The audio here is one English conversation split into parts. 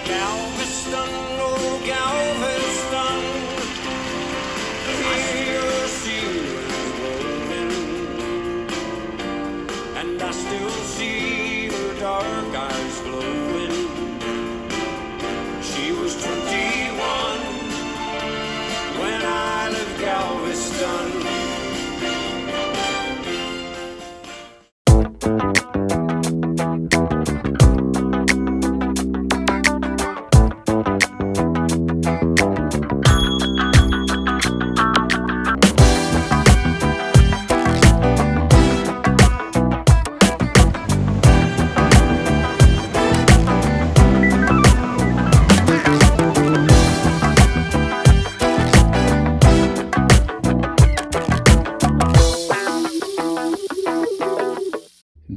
Galveston, oh Galveston, here she was rolling, and I still see her dark eyes glowing. She was 21 when I left Galveston.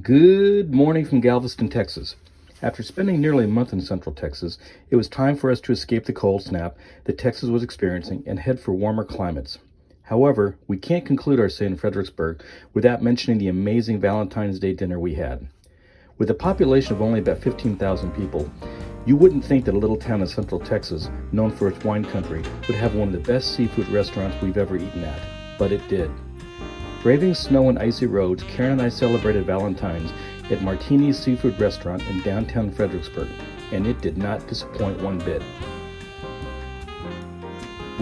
Good morning from Galveston, Texas. After spending nearly a month in Central Texas, it was time for us to escape the cold snap that Texas was experiencing and head for warmer climates. However, we can't conclude our stay in Fredericksburg without mentioning the amazing Valentine's Day dinner we had. With a population of only about 15,000 people, you wouldn't think that a little town in Central Texas, known for its wine country, would have one of the best seafood restaurants we've ever eaten at, but it did. Braving snow and icy roads, Karen and I celebrated Valentine's at Martini's Seafood Restaurant in downtown Fredericksburg, and it did not disappoint one bit.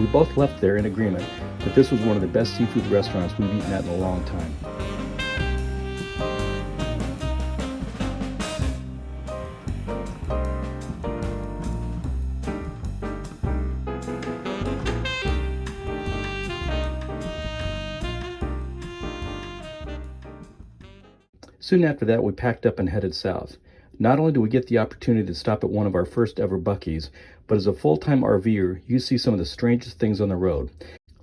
We both left there in agreement that this was one of the best seafood restaurants we've eaten at in a long time. Soon after that, we packed up and headed south. Not only do we get the opportunity to stop at one of our first ever Buc-ee's, but as a full-time RVer, you see some of the strangest things on the road,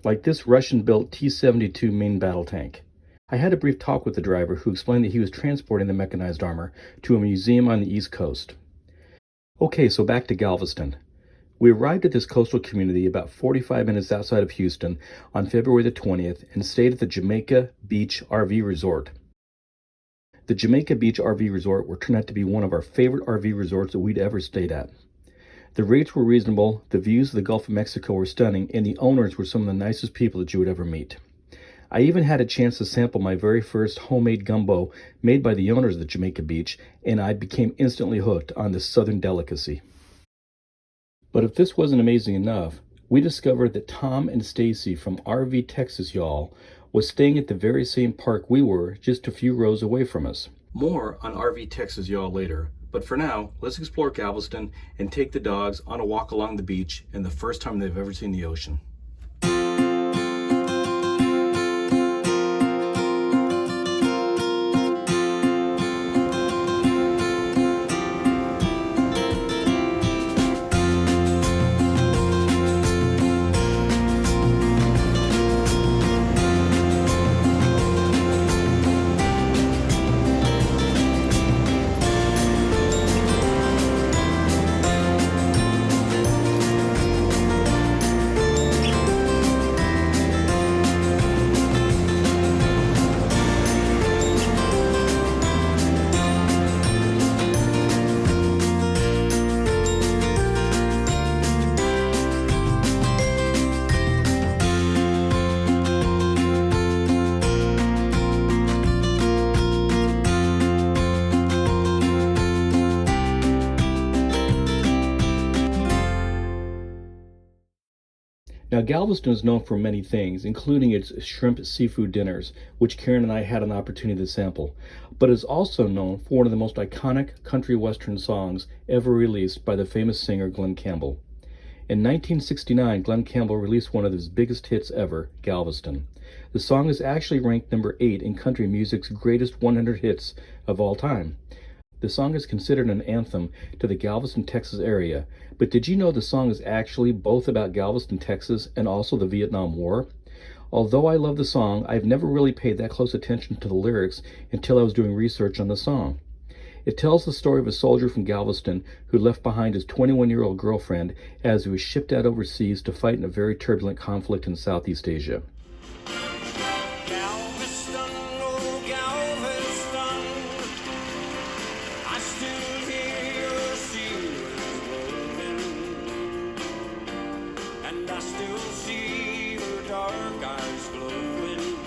like this Russian-built T-72 main battle tank. I had a brief talk with the driver who explained that he was transporting the mechanized armor to a museum on the East Coast. Okay, so back to Galveston. We arrived at this coastal community about 45 minutes outside of Houston on February the 20th and stayed at the Jamaica Beach RV Resort. The Jamaica Beach RV Resort would turn out to be one of our favorite RV resorts that we'd ever stayed at. The rates were reasonable, the views of the Gulf of Mexico were stunning, and the owners were some of the nicest people that you would ever meet. I even had a chance to sample my very first homemade gumbo made by the owners of the Jamaica Beach, and I became instantly hooked on this southern delicacy. But if this wasn't amazing enough, we discovered that Tom and Stacy from RV Texas, y'all, was staying at the very same park we were, just a few rows away from us. More on RV Texas y'all later, but for now, let's explore Galveston and take the dogs on a walk along the beach and the first time they've ever seen the ocean. Now, Galveston is known for many things, including its shrimp seafood dinners, which Karen and I had an opportunity to sample, but is also known for one of the most iconic country western songs ever released by the famous singer Glen Campbell. In 1969, Glen Campbell released one of his biggest hits ever, Galveston. The song is actually ranked number 8 in country music's greatest 100 hits of all time. The song is considered an anthem to the Galveston, Texas area, but did you know the song is actually both about Galveston, Texas and also the Vietnam War? Although I love the song, I've never really paid that close attention to the lyrics until I was doing research on the song. It tells the story of a soldier from Galveston who left behind his 21-year-old girlfriend as he was shipped out overseas to fight in a very turbulent conflict in Southeast Asia. Galveston, oh Galveston, I still hear your seawolves rolling, and I still see her dark eyes glowing.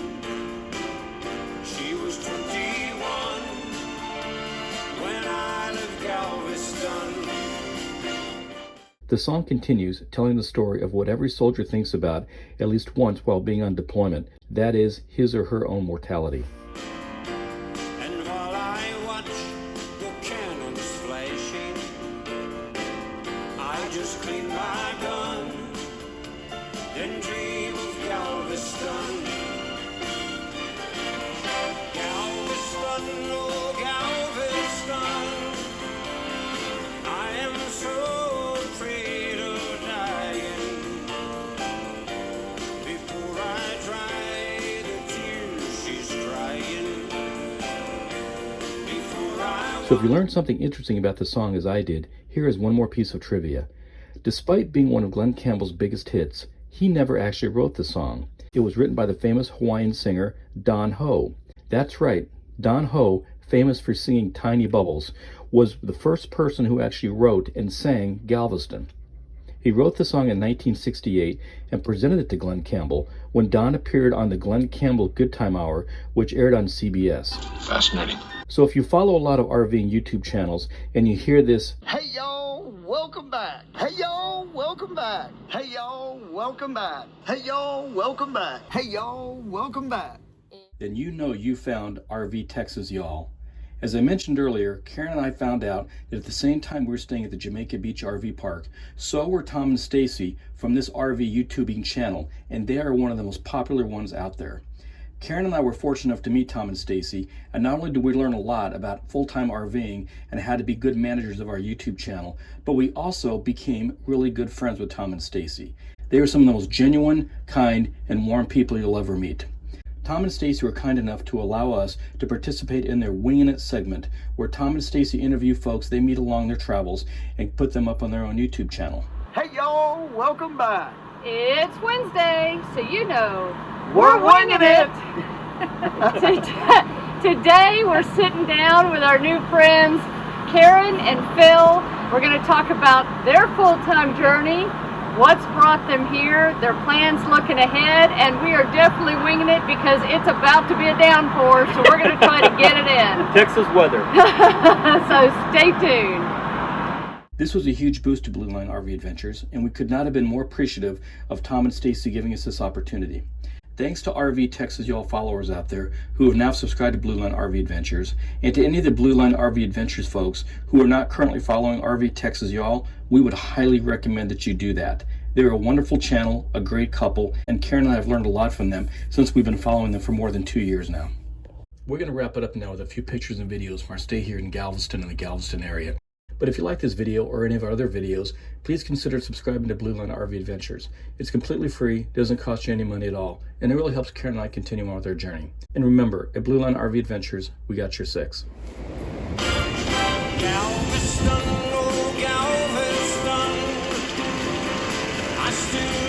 She was 21 when I left Galveston. The song continues, telling the story of what every soldier thinks about at least once while being on deployment, that is, his or her own mortality. And while I watch the cannons flashing, I just clean my gun, then dream of Galveston. Galveston, oh Galveston, I am so afraid of dying before I dry the tears she's crying. Before I So if you learned something interesting about the song as I did, here is one more piece of trivia. Despite being one of Glen Campbell's biggest hits, he never actually wrote the song. It was written by the famous Hawaiian singer Don Ho. That's right, Don Ho, famous for singing Tiny Bubbles, was the first person who actually wrote and sang Galveston. He wrote the song in 1968 and presented it to Glen Campbell when Don appeared on the Glen Campbell Good Time Hour, which aired on CBS. Fascinating. So if you follow a lot of RVing YouTube channels and you hear this, Hey y'all, welcome back. Hey y'all, welcome back. Hey y'all, welcome back. Hey y'all, welcome back. Hey y'all, welcome back. then you know you found RV Texas Y'all. As I mentioned earlier, Karen and I found out that at the same time we were staying at the Jamaica Beach RV Park, so were Tom and Stacy from this RV YouTubing channel, and they are one of the most popular ones out there. Karen and I were fortunate enough to meet Tom and Stacy, and not only did we learn a lot about full-time RVing and how to be good managers of our YouTube channel, but we also became really good friends with Tom and Stacy. They were some of the most genuine, kind, and warm people you'll ever meet. Tom and Stacy were kind enough to allow us to participate in their Wingin' It segment, where Tom and Stacy interview folks they meet along their travels and put them up on their own YouTube channel. Hey y'all, welcome back. It's Wednesday, so you know We're winging it. Today we're sitting down with our new friends Karen and Phil. We're going to talk about their full-time journey, what's brought them here, their plans looking ahead, and we are definitely winging it because it's about to be a downpour, so we're going to try to get it in. Texas weather. So stay tuned. This was a huge boost to Blue Line RV Adventures, and we could not have been more appreciative of Tom and Stacy giving us this opportunity. Thanks to RV Texas Y'all followers out there who have now subscribed to Blue Line RV Adventures, and to any of the Blue Line RV Adventures folks who are not currently following RV Texas Y'all, we would highly recommend that you do that. They're a wonderful channel, a great couple, and Karen and I have learned a lot from them since we've been following them for more than 2 years now. We're going to wrap it up now with a few pictures and videos from our stay here in Galveston and the Galveston area. But if you like this video or any of our other videos, please consider subscribing to Blue Line RV Adventures. It's completely free, doesn't cost you any money at all, and it really helps Karen and I continue on with our journey. And remember, at Blue Line RV Adventures, we got your six. Galveston, oh Galveston, I still